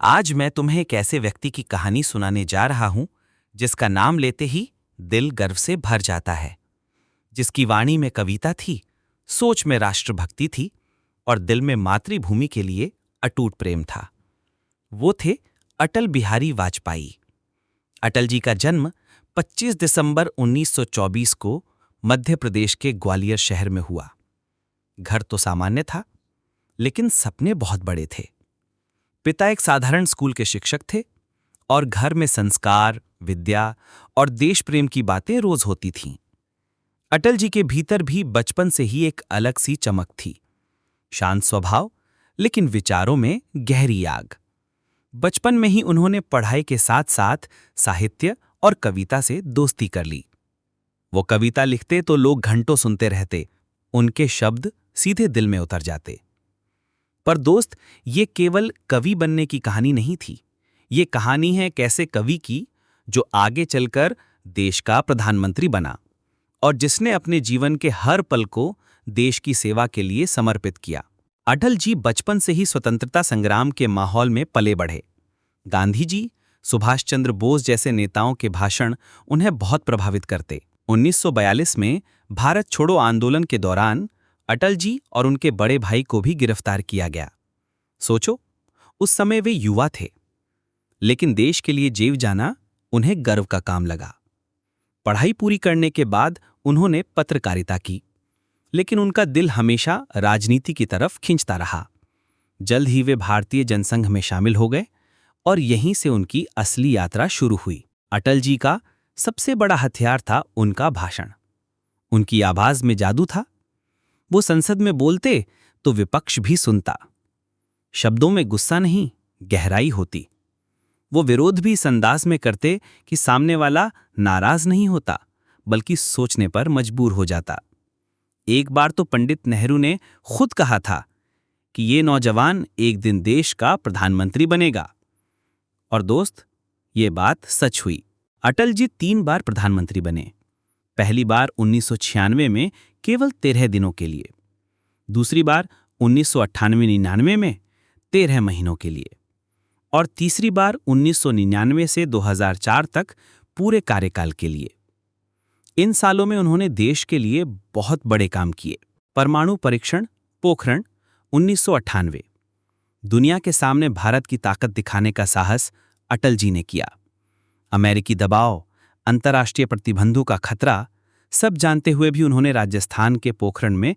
आज मैं तुम्हें एक ऐसे व्यक्ति की कहानी सुनाने जा रहा हूं जिसका नाम लेते ही दिल गर्व से भर जाता है, जिसकी वाणी में कविता थी, सोच में राष्ट्रभक्ति थी और दिल में मातृभूमि के लिए अटूट प्रेम था। वो थे अटल बिहारी वाजपेयी। अटल जी का जन्म 25 दिसंबर 1924 को मध्य प्रदेश के ग्वालियर शहर में हुआ। घर तो सामान्य था, लेकिन सपने बहुत बड़े थे। पिता एक साधारण स्कूल के शिक्षक थे और घर में संस्कार, विद्या और देश प्रेम की बातें रोज होती थीं। अटल जी के भीतर भी बचपन से ही एक अलग सी चमक थी। शांत स्वभाव, लेकिन विचारों में गहरी आग। बचपन में ही उन्होंने पढ़ाई के साथ साथ साहित्य और कविता से दोस्ती कर ली। वो कविता लिखते तो लोग घंटों सुनते रहते, उनके शब्द सीधे दिल में उतर जाते। पर दोस्त, ये केवल कवि बनने की कहानी नहीं थी। ये कहानी है कैसे कवि की, जो आगे चलकर देश का प्रधानमंत्री बना और जिसने अपने जीवन के हर पल को देश की सेवा के लिए समर्पित किया। अटल जी बचपन से ही स्वतंत्रता संग्राम के माहौल में पले बढ़े। गांधी जी, सुभाष चंद्र बोस जैसे नेताओं के भाषण उन्हें बहुत प्रभावित करते। 1942 में भारत छोड़ो आंदोलन के दौरान अटल जी और उनके बड़े भाई को भी गिरफ्तार किया गया। सोचो, उस समय वे युवा थे, लेकिन देश के लिए जेल जाना उन्हें गर्व का काम लगा। पढ़ाई पूरी करने के बाद उन्होंने पत्रकारिता की, लेकिन उनका दिल हमेशा राजनीति की तरफ खींचता रहा। जल्द ही वे भारतीय जनसंघ में शामिल हो गए और यहीं से उनकी असली यात्रा शुरू हुई। अटल जी का सबसे बड़ा हथियार था उनका भाषण। उनकी आवाज में जादू था। वो संसद में बोलते तो विपक्ष भी सुनता। शब्दों में गुस्सा नहीं, गहराई होती। वो विरोध भी इस अंदाज में करते कि सामने वाला नाराज नहीं होता, बल्कि सोचने पर मजबूर हो जाता। एक बार तो पंडित नेहरू ने खुद कहा था कि ये नौजवान एक दिन देश का प्रधानमंत्री बनेगा। और दोस्त, ये बात सच हुई। अटल जी 3 बार प्रधानमंत्री बने। पहली बार 1996 में केवल 13 दिनों के लिए, दूसरी बार 1998-99 में 13 महीनों के लिए, और तीसरी बार 1999 से 2004 तक पूरे कार्यकाल के लिए। इन सालों में उन्होंने देश के लिए बहुत बड़े काम किए। परमाणु परीक्षण, पोखरण 1998, दुनिया के सामने भारत की ताकत दिखाने का साहस अटल जी ने किया। अमेरिकी दबाव, अंतर्राष्ट्रीय प्रतिबंधों का खतरा सब जानते हुए भी उन्होंने राजस्थान के पोखरण में